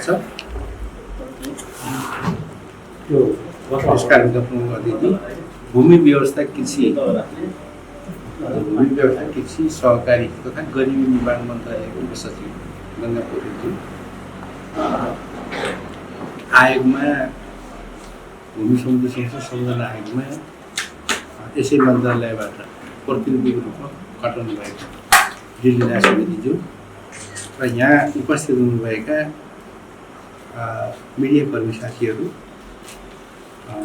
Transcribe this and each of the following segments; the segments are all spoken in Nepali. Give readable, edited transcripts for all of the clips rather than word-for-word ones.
छ यो यसकारणका प्रमुख अतिथि भूमि व्यवस्था कृषि सहकारी तथा गरिबी निर्माण मन्त्रालयको उपसचिव गङ्गा पौडेलज्यू, आयोगमा भूमि समिति संसद सम्मेलन आयोगमा यसै मन्त्रालयबाट प्रतिनिधिको रूपमा खटाउनु भएको दिल्ली न्याय समितिज्यू र यहाँ उपस्थित हुनुभएका मिडिया कर्मी साथीहरू,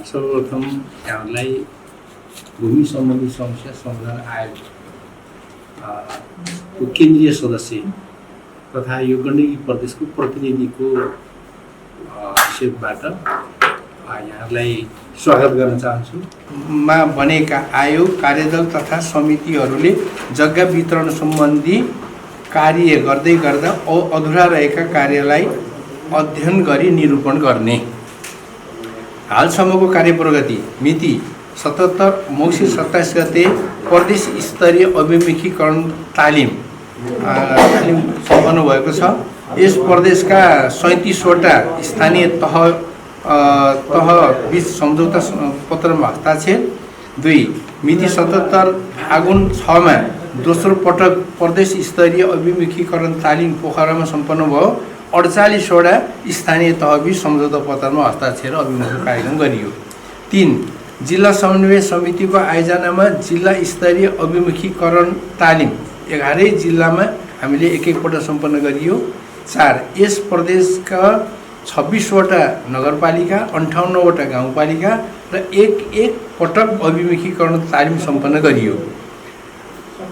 सर्वप्रथम यहाँलाई भूमि सम्बन्धी समस्या समाधान आयोगको केन्द्रीय सदस्य तथा यो गण्डकी प्रदेशको प्रतिनिधिको हैसियतबाट यहाँलाई स्वागत गर्न चाहन्छु। मा बनेका आयोग, कार्यदल तथा समितिहरूले जग्गा वितरण सम्बन्धी कार्य गर्दै गर्दा अधुरा रहेका कार्यलाई अध्ययन गरी निरूपण गर्ने। हालसम्मको कार्य प्रगति मिति 77 मङ्सिर 27 गते प्रदेश स्तरीय अभिमुखीकरण तालिम सम्पन्न भएको छ। यस प्रदेशका 37वटा स्थानीय तह बीच सम्झौता पत्रमा हस्ताक्षर। 2 मिति 77 फागुन 6 मा दोस्रो पटक प्रदेश स्तरीय अभिमुखीकरण तालिम पोखरामा सम्पन्न भयो। 48वटा स्थानीय तह बीच सम्झौता पत्रमा हस्ताक्षर अभिमुखी कार्यक्रम गरियो। 3 जिल्ला समन्वय समितिको आयोजनामा जिल्ला स्तरीय अभिमुखीकरण तालिम 11 जिल्लामा हामीले एक-एकपल्ट सम्पन्न गरियो। 4 यस प्रदेशका 26वटा नगरपालिका, 58वटा गाउँपालिका र एक पटक अभिमुखीकरण तालिम सम्पन्न गरियो।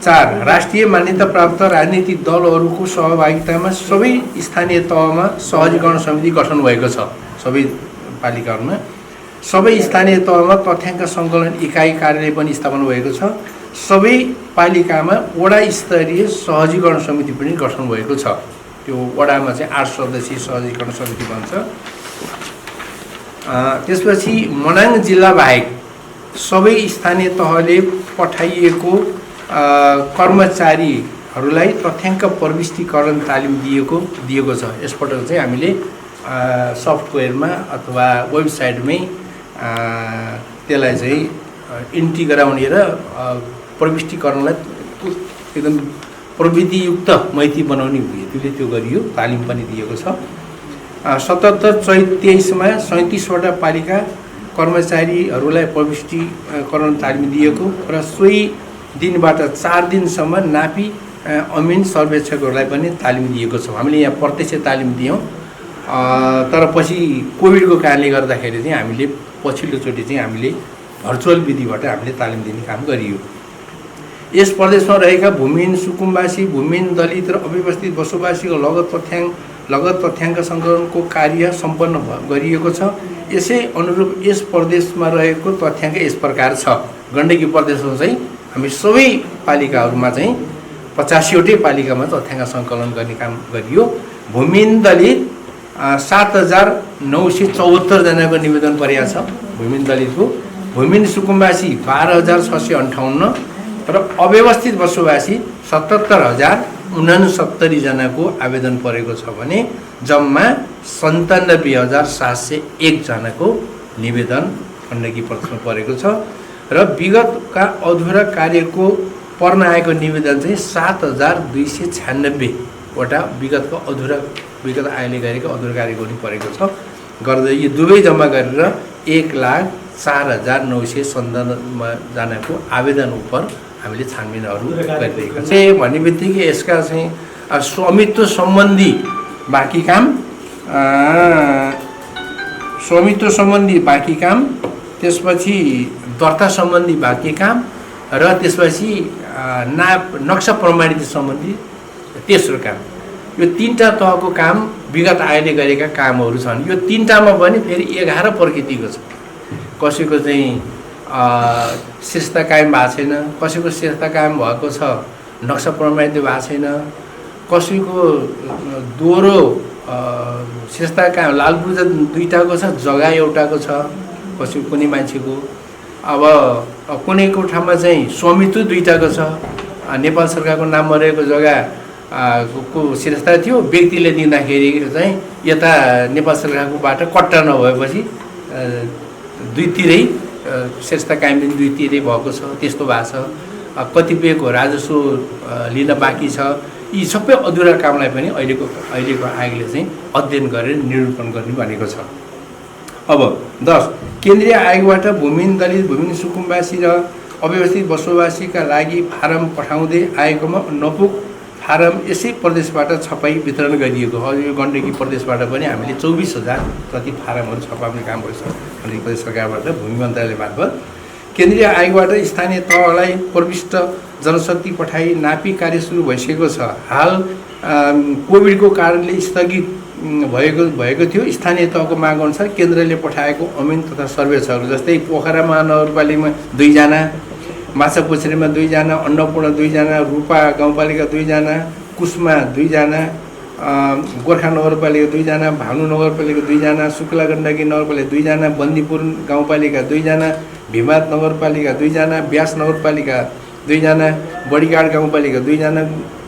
4 राष्ट्रिय मान्यता प्राप्त राजनीतिक दलहरूको सहभागितामा सबै स्थानीय तहमा सहजीकरण समिति गठन भएको छ। सबै पालिकाहरूमा सबै स्थानीय तहमा तथ्याङ्क सङ्कलन इकाइ कार्यालय पनि स्थापना भएको छ। सबै पालिकामा वडा स्तरीय सहजीकरण समिति पनि गठन भएको छ। त्यो वडामा चाहिँ 8 सदस्यीय सहजीकरण समिति बन्छ। त्यसपछि मनाङ जिल्ला बाहेक सबै स्थानीय तहले पठाइएको कर्मचारीहरूलाई तथ्याङ्क प्रविष्टिकरण तालिम दिएको छ। यसपटक चाहिँ हामीले सफ्टवेयरमा अथवा वेबसाइटमै त्यसलाई चाहिँ इन्ट्री गराउने र प्रविष्टिकरणलाई एकदम प्रविधियुक्त मैती बनाउने हेतुले त्यो गरियो। तालिम पनि दिएको छ। 77 चैत 23 मा 37वटा पालिका कर्मचारीहरूलाई प्रविष्टिकरण तालिम दिएको र सोही दिनबाट 4 दिनसम्म नापी अमिन सर्वेक्षकहरूलाई पनि तालिम दिएको छ। हामीले यहाँ प्रत्यक्ष तालिम दियौँ, तर पछि कोभिडको कारणले गर्दाखेरि चाहिँ हामीले पछिल्लोचोटि चाहिँ हामीले भर्चुअल विधिबाट हामीले तालिम दिने काम गरियो। यस प्रदेशमा रहेका भूमिहीन सुकुम्बासी, भूमिहीन दलित र अव्यवस्थित बसोबासीको लगत तथ्याङ्क सङ्कलनको कार्य सम्पन्न गरिएको छ। यसै अनुरूप यस प्रदेशमा रहेको तथ्याङ्क यस प्रकार छ। गण्डकी प्रदेशमा चाहिँ हामी सबै पालिकाहरूमा चाहिँ 85वटै पालिकामा तथ्याङ्क सङ्कलन गर्ने काम गरियो। भूमिहीन दलित 7974 जनाको निवेदन परेको छ भूमिहीन दलितको। भूमिहीन सुकुम्बासी 12658 र अव्यवस्थित बसोबासी 77069 जनाको आवेदन परेको छ भने जम्मा 97701 जनाको निवेदन गण्डकी प्रदेशमा परेको छ। र विगतका अधुरा कार्यको पर्न आएको निवेदन चाहिँ 7296 वटा विगत आयोले गरेको अधुरा कार्यको पनि परेको छ। गर्दै यो दुवै जम्मा गरेर 1,04,957 जनाको आवेदन उप हामीले छानबिनहरू गरिरहेका छौँ। भन्ने बित्तिकै यसका चाहिँ स्वामित्व सम्बन्धी बाँकी काम, त्यसपछि दर्ता सम्बन्धी बाँकी काम र त्यसपछि नक्सा प्रमाणित सम्बन्धी तेस्रो काम, यो 3टा तहको काम विगत आयोले गरेका कामहरू छन्। यो 3टामा पनि फेरि 11 प्रकृतिको छ। कसैको चाहिँ शिर्षता कायम भएको छैन, कसैको शिर्षता कायम भएको छ नक्सा प्रमाणित भएको छैन, कसैको दोहोरो शिर्षता कायम लालपुर्जा 2टाको छ, जग्गा एउटाको छ कसैको कुनै मान्छेको। अब कुनैको ठाउँमा चाहिँ स्वामित्व 2टाको छ, नेपाल सरकारको नाममा रहेको जग्गा को शिरस्ता थियो। व्यक्तिले दिँदाखेरि चाहिँ यता नेपाल सरकारकोबाट कट्टा नभएपछि दुईतिरै शिरस्ता कायम दिन दुईतिरै भएको छ, त्यस्तो भएको छ। कतिपयको राजस्व लिन बाँकी छ। यी सबै अधुरा कामलाई पनि अहिलेको आयोगले चाहिँ अध्ययन गरेर निरूपण गर्ने भनेको छ। अब 10 केन्द्रीय आयोगबाट भूमिहीन दलित, भूमिहीन सुकुम्बासी र अव्यवस्थित बसोबासीका लागि फारम पठाउँदै आएकोमा नपुग फारम यसै प्रदेशबाट छपाई वितरण गरिएको हो। यो गण्डकी प्रदेशबाट पनि हामीले 24,000 प्रति फारमहरू छपाउने काम गर्छ गण्डकी प्रदेश सरकारबाट भूमि मन्त्रालय मार्फत। केन्द्रीय आयोगबाट स्थानीय तहलाई प्रविष्ट जनशक्ति पठाई नापी कार्य सुरु भइसकेको छ। हाल कोभिडको कारणले स्थगित भएको थियो। स्थानीय तहको माग अनुसार केन्द्रले पठाएको अमिन तथा सर्वेक्षहरू जस्तै पोखरा महानगरपालिकामा 2 जना, माछापुछ्रेमा 2 जना, अन्नपूर्ण 2 जना, रूपा गाउँपालिका 2 जना, कुस्मा 2 जना, गोर्खा नगरपालिका 2 जना, भानु नगरपालिका 2 जना, शुक्ला गण्डकी नगरपालिका 2 जना, बन्दीपुर गाउँपालिका 2 जना, भिमात नगरपालिका 2 जना, ब्यास नगरपालिका 2 जना, बडीघाट गाउँपालिका 2 जना,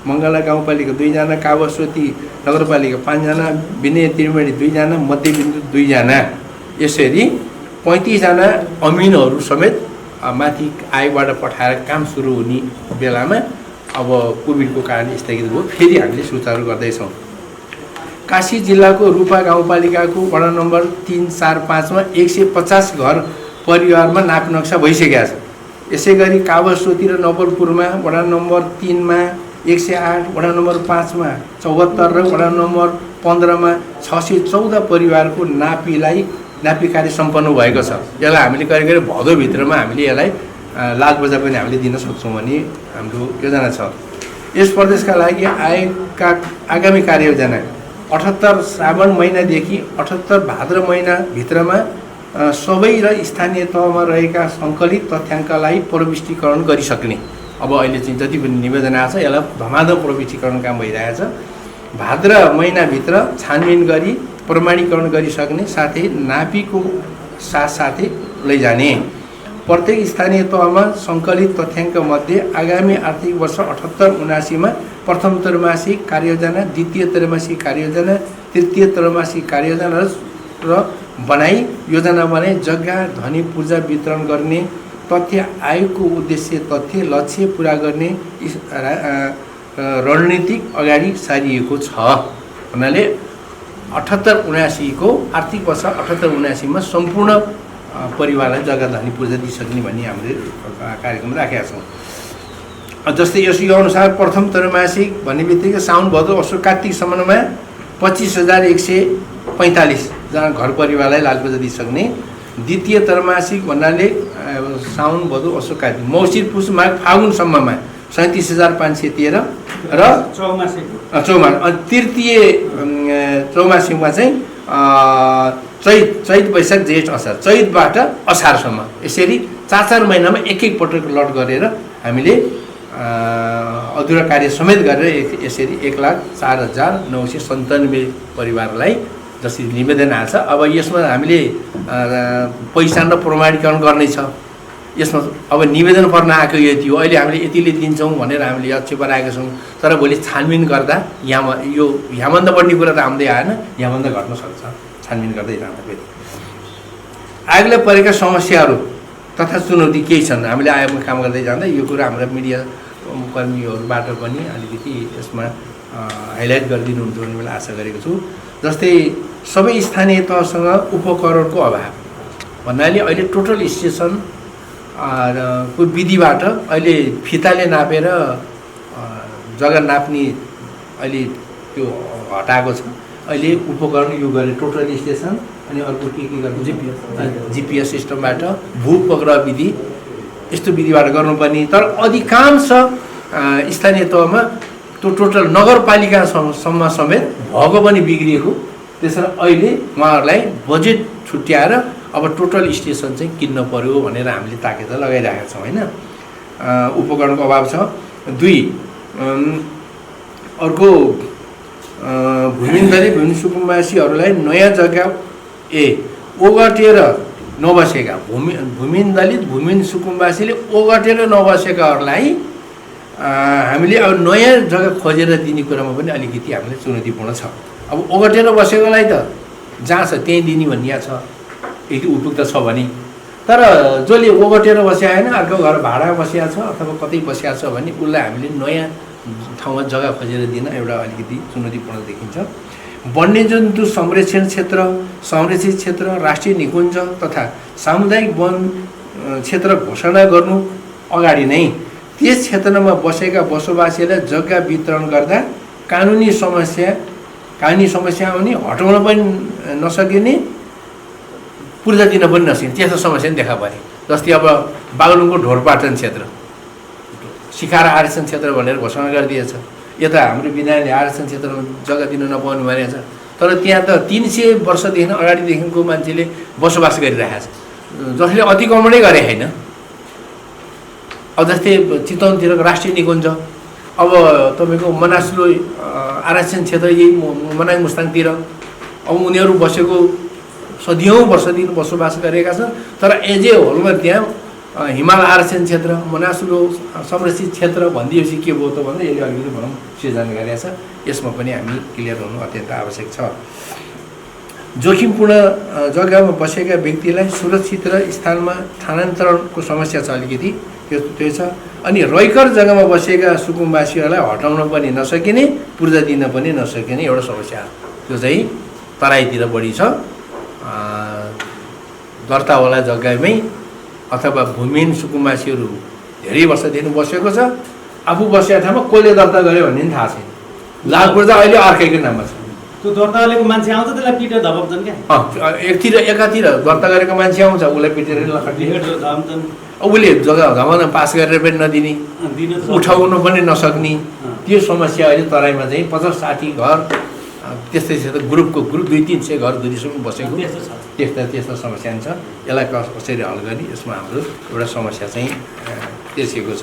मङ्गला गाउँपालिका 2 जना, कावासोती नगरपालिका 5 जना, विनय त्रिवेणी 2 जना, मध्यबिन्दु 2 जना। यसरी 35 जना अमिनहरू समेत माथि आयोगबाट पठाएर काम सुरु हुने बेलामा अब कोभिडको कारण स्थगित भयो। फेरि हामीले सुचारू गर्दैछौँ। काशी जिल्लाको रूपा गाउँपालिकाको वडा नम्बर 3, 4, 5 मा 150 घर परिवारमा नाप नक्सा भइसकेको छ। यसै गरी कावासोती र नवलपुरमा वडा नम्बर 3 मा 108, वडा नम्बर 5 मा 74 र वडा नम्बर 15 मा 614 परिवारको नापी कार्य सम्पन्न भएको छ। यसलाई हामीले करिब भदौभित्रमा हामीले यसलाई लालबजार पनि हामीले दिन सक्छौँ भन्ने हाम्रो योजना छ। यस प्रदेशका लागि आयोगका आगामी कार्ययोजना 78 श्रावण महिनादेखि 78 भाद्र महिनाभित्रमा सबै र स्थानीय तहमा रहेका सङ्कलित तथ्याङ्कलाई प्रविष्टीकरण गरिसक्ने। अब अहिले चाहिँ जति पनि निवेदन आएको छ यसलाई धमाधम प्रविष्टीकरण काम भइरहेछ। भाद्र महिनाभित्र छानबिन गरी प्रमाणीकरण गरिसक्ने, साथै नापीको साथसाथै लैजाने। प्रत्येक स्थानीय तहमा सङ्कलित तथ्याङ्कमध्ये आगामी आर्थिक वर्ष 78-79 मा प्रथम त्रैमासिक कार्ययोजना, द्वितीय त्रैमासिक कार्ययोजना, तृतीय त्रैमासिक कार्ययोजना र बनाई योजना बनाई जग्गा धनी पूर्जा वितरण गर्ने। तथ्य आयोगको उद्देश्य तथ्य लक्ष्य पुरा गर्ने रणनीतिक अगाडि सारिएको छ। भन्नाले 78-79 को आर्थिक वर्ष 78-79 मा सम्पूर्ण परिवारलाई जग्गा धनी पूर्जा दिइसक्ने भन्ने हामीले कार्यक्रम राखेका छौँ। जस्तै यो अनुसार प्रथम त्रैमासिक भन्ने बित्तिकै साउन भदौ असोज कार्तिकसम्ममा 25,145 जना घर परिवारलाई लाल पूर्जा दिइसक्ने। द्वितीय त्रैमासिक भन्नाले साउन भदौ असोज कार्तिक मौसिर पुस माघ फागुनसम्ममा 37,513 र चौमासिक तृतीय चौमासिकमा चाहिँ चैत वैशाख जेठ असार, चैतबाट असारसम्म यसरी 4 महिनामा एक पटक लट गरेर हामीले अधुरा कार्य समेत गरेर यसरी 1,04,997 परिवारलाई जसरी निवेदन आएको छ। अब यसमा हामीले पहिचान र प्रमाणीकरण गर्नै छ। यसमा अब निवेदन पर्न आएको यति हो, अहिले हामीले यतिले दिन्छौँ भनेर हामीले लक्ष्य बनाएका छौँ। तर भोलि छानबिन गर्दा यहाँभन्दा बढ्ने कुरा त आउँदै आएन, यहाँभन्दा घट्न सक्छ छानबिन गर्दै जाँदाखेरि। आयोगलाई परेका समस्याहरू तथा चुनौती केही छन्। हामीले आयोगमा काम गर्दै जाँदा यो कुरा हाम्रा मिडिया कर्मीहरूबाट पनि अलिकति यसमा हाइलाइट गरिदिनुहुन्छ भन्ने मैले आशा गरेको छु। जस्तै सबै स्थानीय तहसँग उपकरणको अभाव भन्नाले अहिले टोटल स्टेसन को विधिबाट अहिले फिताले नापेर जग्गा नाप्ने अहिले त्यो हटाएको छ। अहिले उपकरण यो गरे टोटल स्टेसन अनि अर्को के गर्नु जिपिएस सिस्टमबाट भूपग्रह विधि यस्तो विधिबाट गर्नुपर्ने। तर अधिकांश स्थानीय तहमा त्यो टोटल नगरपालिकासम्म समेत भएको पनि बिग्रिएको। त्यसैले अहिले उहाँहरूलाई बजेट छुट्याएर अब टोटल स्टेसन चाहिँ किन्न पर्यो भनेर हामीले ताकेता लगाइरहेका छौँ होइन। उपकरणको अभाव छ। 2 अर्को भूमिहीन दलित भूमिहीन सुकुम्बासीहरूलाई नयाँ जग्गा ओगटेर नबसेका भूमिहीन दलित भूमिहीन सुकुम्बासीले ओगटेर नबसेकाहरूलाई हामीले अब नयाँ जग्गा खोजेर दिने कुरामा पनि अलिकति हामीले चुनौतीपूर्ण छ। अब ओगटेर बसेकोलाई त जहाँ छ त्यहीँ दिने भनिया छ, यदि उपयुक्त छ भने। तर जसले ओगटेर बसिया होइन, अर्को घर भाडा बसिया छ अथवा कतै बसिया छ भने उसलाई हामीले नयाँ ठाउँमा जग्गा खोजेर दिन एउटा अलिकति चुनौतीपूर्ण देखिन्छ। वन्यजन्तु संरक्षण क्षेत्र, संरक्षित क्षेत्र, राष्ट्रिय निकुञ्ज तथा सामुदायिक वन क्षेत्र घोषणा गर्नु अगाडि नै त्यस क्षेत्रमा बसेका बसोबासीलाई जग्गा वितरण गर्दा कानुनी समस्या आउने, हटाउन पनि नसकिने, पूर्जा दिन पनि नसकिने त्यस्तो समस्या पनि देखा परे। जस्तै अब बागलुङको ढोरपाटन क्षेत्र शिखर आरक्षण क्षेत्र भनेर घोषणा गरिदिएछ। यता हाम्रो विधानले आरक्षण क्षेत्रमा जग्गा दिन नपाउनु भनेको छ। तर त्यहाँ त 300 वर्षदेखि अगाडिदेखिको मान्छेले बसोबास गरिरहेको छ, जसले अतिक्रमणै गरे होइन। अब जस्तै चितवनतिरको राष्ट्रिय निकुञ्ज, अब तपाईँको मनासुलो आरक्षण क्षेत्र यही मनाङ मुस्ताङतिर, अब उनीहरू बसेको सदियौँ वर्षदेखि बसोबास गरेका छन्। तर एज ए होलमा त्यहाँ हिमाल आरक्षण क्षेत्र, मनासुलो संरक्षित क्षेत्र भनिदिएपछि के भयो त भन्दा यसले अलिकति भनौँ सिर्जना गरेका छ। यसमा पनि हामी क्लियर हुनु अत्यन्त आवश्यक छ। जोखिमपूर्ण जग्गामा बसेका व्यक्तिलाई सुरक्षित र स्थानमा स्थानान्तरणको समस्या छ अलिकति, त्यो छ। अनि रैकर जग्गामा बसेका सुकुम्बासीहरूलाई हटाउन पनि नसकिने, पूर्जा दिन पनि नसकिने एउटा समस्या, त्यो चाहिँ तराईतिर बढी छ। दर्तावाला जग्गामै अथवा भूमिहीन सुकुम्बासीहरू धेरै वर्षदेखि बसेको छ, आफू बसेको ठाउँमा कसले दर्ता गर्यो भन्ने पनि थाहा छैन। लालपूर्जा अहिले अर्कैको नाममा छ। त्यो दर्ता गरेको मान्छे आउँछ त्यसलाई पिटेर धपाउँछन् क्या। एकातिर दर्ता गरेको मान्छे आउँछ, उसलाई पिटेर धपाउँछन्। उसले जग्गा जमाना पास गरेर पनि नदिने, उठाउनु पनि नसक्ने, त्यो समस्या अहिले तराईमा चाहिँ 50-60 घर त्यस्तै ग्रुप 200-300 घर दूरीसम्म बसेको त्यस्ता समस्या छ। यसलाई कसरी हल गर्ने, यसमा हाम्रो एउटा समस्या चाहिँ तेर्सिएको छ।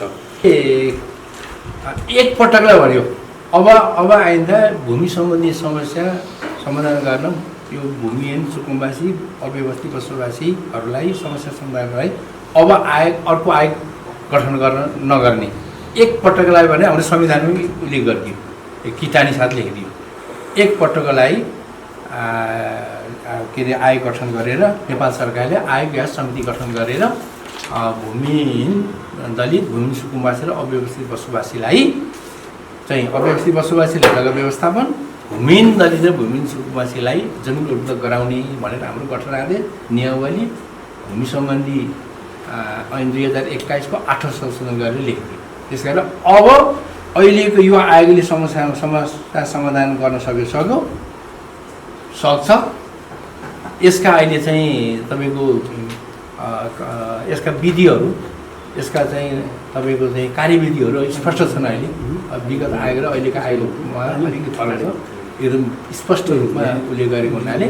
एक पटकलाई भन्यो अब आइन्दा भूमि सम्बन्धी समस्या समाधान गर्न यो भूमिहीन सुकुम्बासी अव्यवस्थित बसोबासीहरूलाई समस्या समाधानलाई अब अर्को आयोग गठन गर्न नगर्ने। एक पटकलाई भने हाम्रो संविधानमै उल्लेख गरिदियो, किटानी साथ लेखिदियो। एक पटकलाई के अरे आयोग गठन गरेर नेपाल सरकारले आयोग या समिति गठन गरेर भूमिहीन दलित, भूमिहीन सुकुम्बासी र अव्यवस्थित बसोबासीलाई चाहिँ अव्यवस्थित बसोबासीलाई जग्गा व्यवस्थापन, भूमिहीन दलित र भूमिहीन सुकुम्बासीलाई जमिन उपलब्ध गराउने भनेर हाम्रो गठन आदेश नियमावली भूमि सम्बन्धी ऐन 2021 को 8औं संशोधन गरेर लेखिदियो। त्यस कारण अब अहिलेको यो आयोगले समस्या समाधान गर्न सक्छ। यसका अहिले चाहिँ तपाईँको यसका विधिहरू, यसका चाहिँ तपाईँको चाहिँ कार्यविधिहरू स्पष्ट छन्। अहिले विगत आयोग र अहिलेका आयोगमा अलिकति फरक छ, एकदम स्पष्ट रूपमा उल्लेख गरेको हुनाले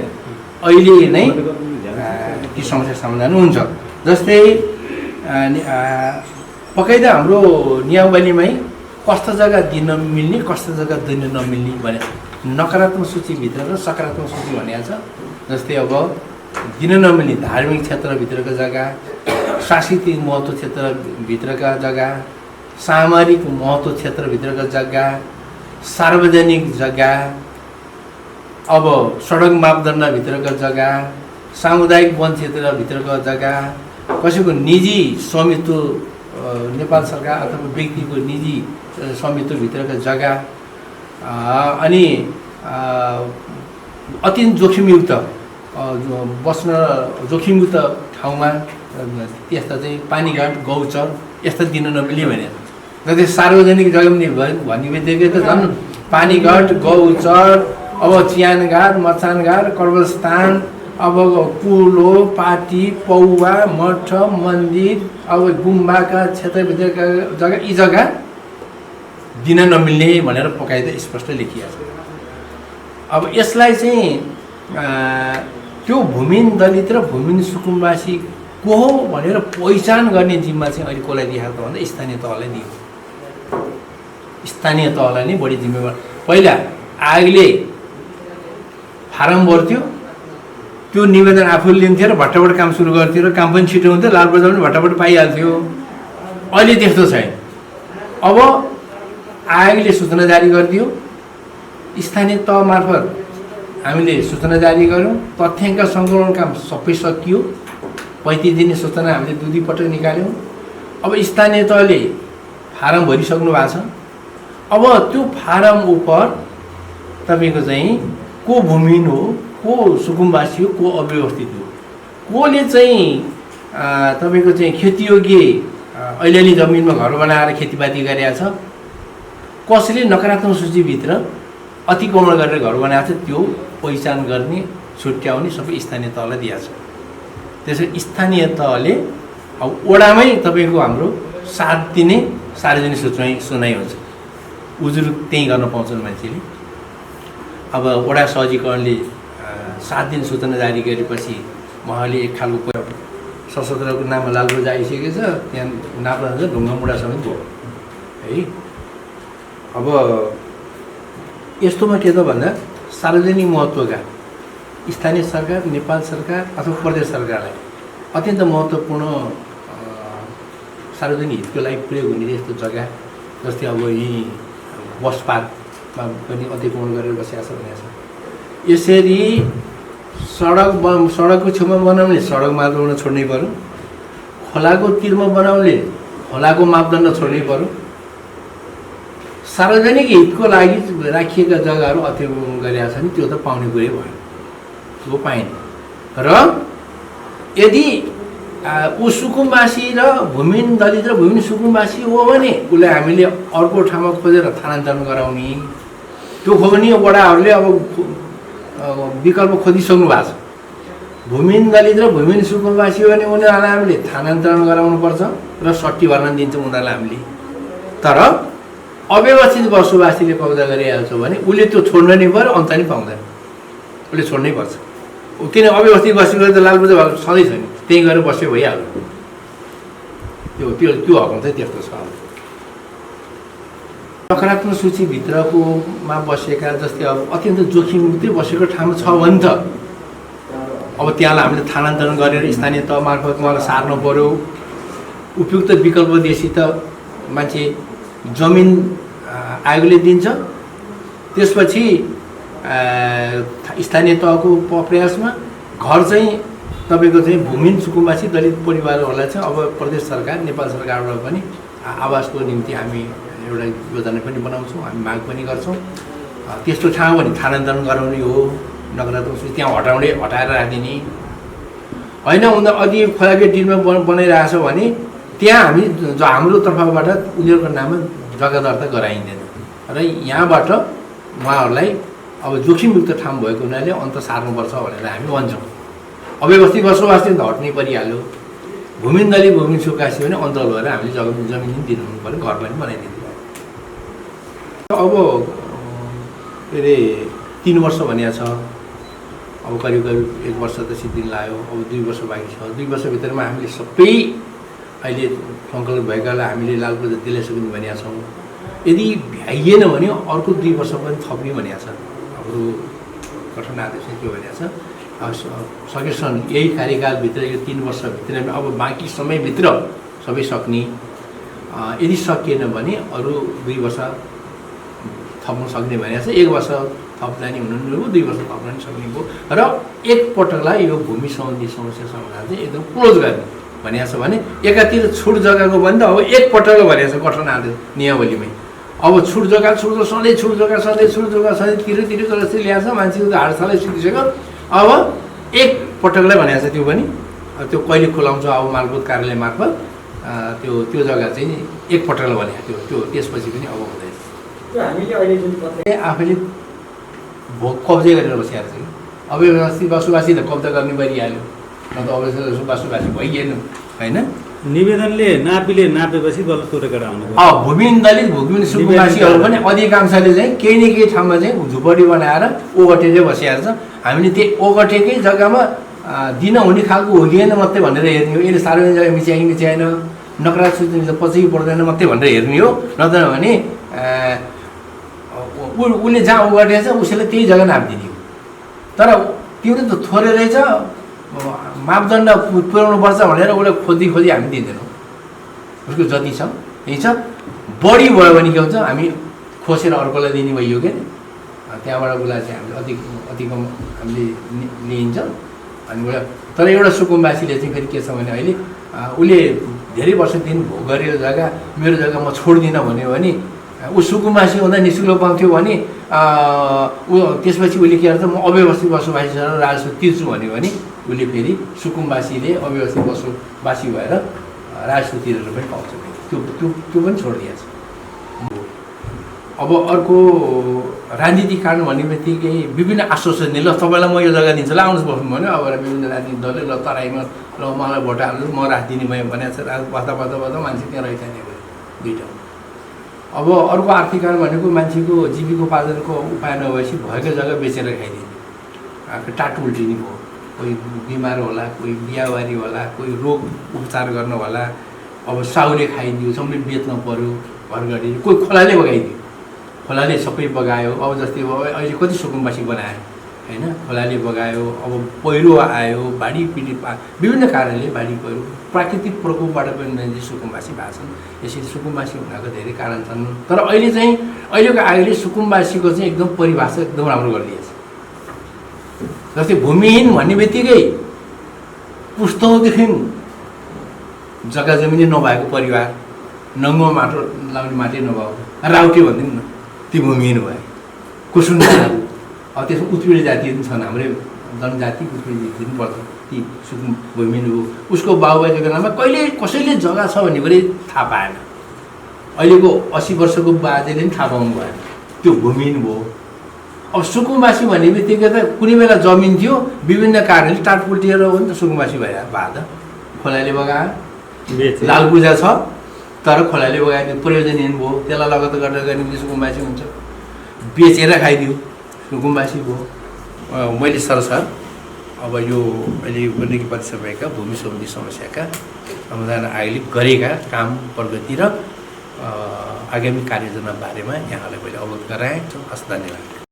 अहिले नै ती समस्या समाधान हुन्छ। जस्तै पक्कै त हाम्रो नियमावलीमै कस्तो जग्गा दिन मिल्ने, कस्तो जग्गा दिन नमिल्ने भने नकारात्मक सूचीभित्र र सकारात्मक सूची भनेको छ। जस्तै अब दिन नमिल्ने धार्मिक क्षेत्रभित्रका जग्गा, सांस्कृतिक महत्त्व क्षेत्रभित्रका जग्गा, सामरिक महत्त्व क्षेत्रभित्रका जग्गा, सार्वजनिक जग्गा, अब सडक मापदण्डभित्रका जग्गा, सामुदायिक वन क्षेत्रभित्रका जग्गा, कसैको निजी स्वामित्व नेपाल सरकार अथवा व्यक्तिको निजी स्वामित्वभित्रका जग्गा, अनि अत्यन्त जोखिमयुक्त बस्न जोखिमयुक्त ठाउँमा त्यस्ता चाहिँ पानीघाट, गौचर यस्ता दिन नमिल्ने भने जस्तै सार्वजनिक जग्गा भन्ने बित्तिकै त झन् पानीघाट, गौचर, अब चियानघाट, मचानघाट, कर्मस्थान, अब कुलो, पाटी, पौवा, मठ, मन्दिर, अब गुम्बाका क्षेत्रभित्रका जग्गा, यी जग्गा दिन नमिल्ने भनेर पकाइ त स्पष्ट लेखिएको छ। अब यसलाई चाहिँ त्यो भूमिहीन दलित र भूमिहीन सुकुम्बासी को हो भनेर पहिचान गर्ने जिम्मा चाहिँ अहिले कसलाई दिएको त भन्दा स्थानीय तहलाई दियो। स्थानीय तहलाई नै बढी जिम्मेवार। पहिला आयोगले फारम भर्थ्यो, त्यो निवेदन आफूले लिन्थ्यो र भट्टाभट काम सुरु गर्थ्यो र काम पनि छिटो हुन्थ्यो, लालबजार पनि भट्टाभट पाइहाल्थ्यो। अहिले त्यस्तो छैन। अब आयोगले सूचना जारी गरिदियो, स्थानीय तह मार्फत हामीले सूचना जारी गऱ्यौँ, तथ्याङ्क सङ्कलन काम सबै सकियो। 35 दिने सूचना हामीले 2 पटक निकाल्यौँ। अब स्थानीय तहले फारम भरिसक्नु भएको छ। अब त्यो फारम उप तपाईँको चाहिँ को भूमिहीन हो, को सुकुम्बासी हो, को अव्यवस्थित हो, कोले चाहिँ तपाईँको चाहिँ खेतीयोग्य अलिअलि जमिनमा घर बनाएर खेतीपाती गरेका छ, कसैले नकारात्मक सूचीभित्र अतिक्रमण गरेर घर बनाएको छ, त्यो पहिचान गर्ने छुट्याउने सबै स्थानीय तहलाई दिएको छ। त्यसरी स्थानीय तहले अब वडामै तपाईँको हाम्रो 7 दिने सार्वजनिक सुनाइ हुन्छ। उजुर त्यहीँ गर्न पाउँछन् मान्छेले। अब वडा सहजीकरणले 7 दिन सूचना जारी गरेपछि उहाँले एक खालको सशस्त्रको नाममा लालबजार आइसकेको छ, त्यहाँ नाप्ला ढुङ्गा मुढा समेत भयो है। अब यस्तोमा के त भन्दा सार्वजनिक महत्त्वका स्थानीय सरकार, नेपाल सरकार अथवा प्रदेश सरकारलाई अत्यन्त महत्त्वपूर्ण सार्वजनिक हितको लागि प्रयोग हुने यस्तो जग्गा, जस्तै अब यहीँ बस पार्कमा पनि अतिक्रमण गरेर बसेको छ भनेको छ। यसरी सडकको छेउमा बनाउने सडक मापदण्ड छोड्नै पर्यो, खोलाको तिरमा बनाउने खोलाको मापदण्ड छोड्नै पर्यो। सार्वजनिक हितको लागि राखिएका जग्गाहरू अतिक्रमण गरेका छन्, त्यो त पाउने कुरै भयो, त्यो पाइन्। र यदि ऊ सुकुम्बासी र भूमिहीन दलित र भूमिहीन सुकुम्बासी हो भने उसलाई हामीले अर्को ठाउँमा खोजेर स्थानान्तरण गराउने, त्यो खोज्ने वडाहरूले अब विकल्प खोजिसक्नु भएको छ। भूमिहीन दलित र भूमिहीन सुकुम्बासी हो भने उनीहरूलाई हामीले स्थानान्तरण गराउनुपर्छ र 60 भर्ना दिन्छौँ उनीहरूलाई हामीले। तर अव्यवस्थित बसोबासीले कब्जा गरिहाल्छ भने उसले त्यो छोड्न नै पर्यो, अन्त नि पाउँदैन, उसले छोड्नै पर्छ। किन अव्यवस्थित बसेको त लालबजार सधैँ छ नि, त्यहीँ गएर बस्यो भइहाल्यो। त्यो हकम चाहिँ त्यस्तो छ। नकारात्मक सूचीभित्रकोमा बसेका जस्तै अब अत्यन्त जोखिमयुक्त बसेको ठाउँ छ भने त अब त्यहाँलाई हामीले स्थानान्तरण गरेर स्थानीय तह मार्फत उहाँलाई सार्नु पर्यो। उपयुक्त विकल्प दिएपछि त मान्छे जमिन आयोगले दिन्छ, त्यसपछि स्थानीय तहको प्रयासमा घर चाहिँ तपाईँको चाहिँ भूमिहीन सुकुम्बासी दलित परिवारहरूलाई चाहिँ अब प्रदेश सरकार, नेपाल सरकारबाट पनि आवासको निम्ति हामी एउटा योजना पनि बनाउँछौँ, हामी माग पनि गर्छौँ। त्यस्तो ठाउँ भने स्थानान्तरण गराउने हो, नकारात्मक सूची त्यहाँ हटाएर राखिदिने होइन। उनीहरू अघि खोलाको डिलमा बनाइरहेछ भने त्यहाँ हामी हाम्रो तर्फबाट उनीहरूको नाममा जग्गा दर्ता गराइँदैन र यहाँबाट उहाँहरूलाई अब जोखिमयुक्त ठाउँ भएको हुनाले अन्त सार्नुपर्छ भनेर हामी भन्छौँ। अव्यवस्थित बसोबासी त हट्नै परिहाल्यो। भूमिहीन दलित भूमिहीन सुकुम्बासी भने अन्त गएर हामीले जमिन दिनु पऱ्यो, घर पनि बनाइदिनु पऱ्यो। अब के अरे 3 वर्ष भनिएको छ, अब करिब 1 वर्ष त सिद्धिन लाग्यो, अब 2 वर्ष बाँकी छ। 2 वर्षभित्रमा हामीले सबै अहिले सङ्कलन भएकालाई हामीले लालबजार दिलाइसक्यौँ भनेका छौँ। यदि भ्याइएन भने अर्को 2 वर्ष पनि थप्ने भनेको छ। हाम्रो गठन आदेश के भनेको छ, सकेसम्म यही कार्यकालभित्र यो 3 वर्षभित्रमा अब बाँकी समयभित्र सबै सक्ने। यदि सकिएन भने अरू 2 वर्ष थप्न सक्ने भनेको छ। 1 वर्ष थप्दा नि हुनु हो, 2 वर्ष थप्न नि सक्ने भयो र एकपटकलाई यो भूमि सम्बन्धी समस्या समाधान चाहिँ एकदम क्लोज गर्ने भनेको छ। भने एकातिर छुट जग्गाको भने त अब एकपटकलाई भनेको छ गठन आदेश नियमावलीमै। अब छुट जग्गा सधैँ छुट जग्गा सधैँ तिरो जस्तै ल्याएको छ, मान्छेको त हाडसालै सिकिसक्यो। अब एकपटकलाई भनेको छ, त्यो पनि त्यो कहिले खुलाउँछ अब मालपोत कार्यालय मार्फत त्यो जग्गा चाहिँ एकपटकलाई भनेको थियो, त्यो त्यसपछि पनि अब हुँदैन। हामीले अहिले जुन आफैले कब्जा गरेर बसिरहेको छ कि अव्यवस्थित बसोबासी त कब्जा गर्ने परिहाल्यो, न त अव्यवस्थित बसोबासी भइएन होइन। निवेदनले नापेपछि बल्ल तोडेर आउनु। भूमिहीन दलित भूमिहीन सुकुम्बासीहरू पनि अधिकांशले चाहिँ केही न केही ठाउँमा चाहिँ झुपडी बनाएर ओगटेरै बसिरहेको छ। हामीले त्यो ओगटेकै जग्गामा दिन हुने खालको हो कि मात्रै भनेर हेर्ने हो। यसले सार्वजनिक जग्गा मिच्याएन, नकारात्मक सूचना त पछि पर्दैन मात्रै भनेर हेर्ने हो। नत्र भने उसले जहाँ ओगटेको छ उसैले त्यही जग्गा नापिदिने हो। तर त्यो त थोरै रहेछ, मापदण्ड पुर्याउनुपर्छ भनेर उसलाई खोजी हामी दिँदैनौँ। उसको जति छ यही छ। बढी भयो भने के हुन्छ हामी खोसेर अर्कोलाई दिने भइयो क्या त्यहाँबाट उसलाई चाहिँ हामीले अतिकम हामीले लिइन्छौँ अनि तर एउटा सुकुम्बासीले चाहिँ फेरि के छ भने अहिले उसले धेरै वर्षदेखि भोग गरेको जग्गा मेरो जग्गा म छोड्दिनँ भन्यो भने ऊ सुकुम्बासी हुँदा निःशुल्क पाउँथ्यो भने ऊ त्यसपछि उसले के गर्छ म अव्यवस्थित बसोबासीसँग राजस्व तिर्छु भन्यो भने उसले फेरि सुकुम्बासीले अव्यवस्थित बसोबासी भएर राजस्व तिरेर पनि पाउँछ त्यो पनि छोडिदिएछ। अब अर्को राजनीतिक कारण भन्ने बित्तिकै विभिन्न आश्वासन दिए ल तपाईँलाई म यो जग्गा दिन्छु ल आउनुहोस् बस्नु भन्यो। अब विभिन्न राजनीतिक दलले ल तराईमा ल मलाई भोट हाल्नु म राखिदिने भयो भनेको छ बस्दा मान्छे त्यहाँ रहिथाने भयो दुईवटा। अब अर्को आर्थिक कारण भनेको मान्छेको जीविकोपार्जनको उपाय नभएपछि भएको जग्गा बेचेर खाइदिने टाटो उल्टिने भयो। कोही बिमार होला, कोही बिहाबारी होला, कोही रोग उपचार गर्न होला। अब साहुले खाइदियो, सबले बेच्न पऱ्यो घरघडी, कोही खोलाले बगाइदियो, खोलाले सबै बगायो। अब जस्तै अब अहिले कति सुकुम्बासी बनायो होइन, खोलाले बगायो। अब पहिरो आयो, बाढी पीडित विभिन्न कारणले बाढी पहिरो प्राकृतिक प्रकोपबाट पनि मान्छे सुकुम्बासी भएको छन्। यसरी सुकुम्बासी हुनको धेरै कारण छन्। तर अहिले चाहिँ अहिलेको आयोगले सुकुम्बासीको चाहिँ एकदम परिभाषा एकदम राम्रो गरिदिएछ। जस्तै भूमिहीन भन्ने बित्तिकै पुस्तौँदेखि जग्गा जमिनै नभएको परिवार, नङ्गो माटो लाउने माटै नभएको राउटे भनिदिनु न, ती भूमिहीन भयो। कुसुन्डाहरू अब त्यसमा उत्पीडित जातिहरू पनि छन्, हाम्रै जनजाति उत्पीडित जाति पनि पर्छ। ती सुकुम भूमिहीन हो, उसको बाबुबाजेको नाममा कहिले कसैले जग्गा छ भन्ने पनि थाहा पाएन। अहिलेको 80 वर्षको बाजेले पनि थाहा पाउनु भएन, त्यो भूमिहीन भयो। अब सुकुम्बासी भन्ने बित्तिकै त कुनै बेला जमिन थियो, विभिन्न कारणले टाटपुल्टिएर हो नि त सुकुम्बासी भयो त। खोलाले बगायो, लाल पूजा छ तर खोलाले बगायो, प्रयोजनहीन भयो, त्यसलाई लगत गरेर गर्ने सुकुम्बासी हुन्छ। बेचेर खाइदियो, सुकुम्बासी भयो। मैले सरसर अब यो अहिले गण्डकी परिसरका भूमि सम्बन्धी समस्याका समाधान आयोगले गरेका काम प्रगति र आगामी कार्ययोजना बारेमा यहाँलाई मैले अवगत गराएँ। हस्, धन्यवाद।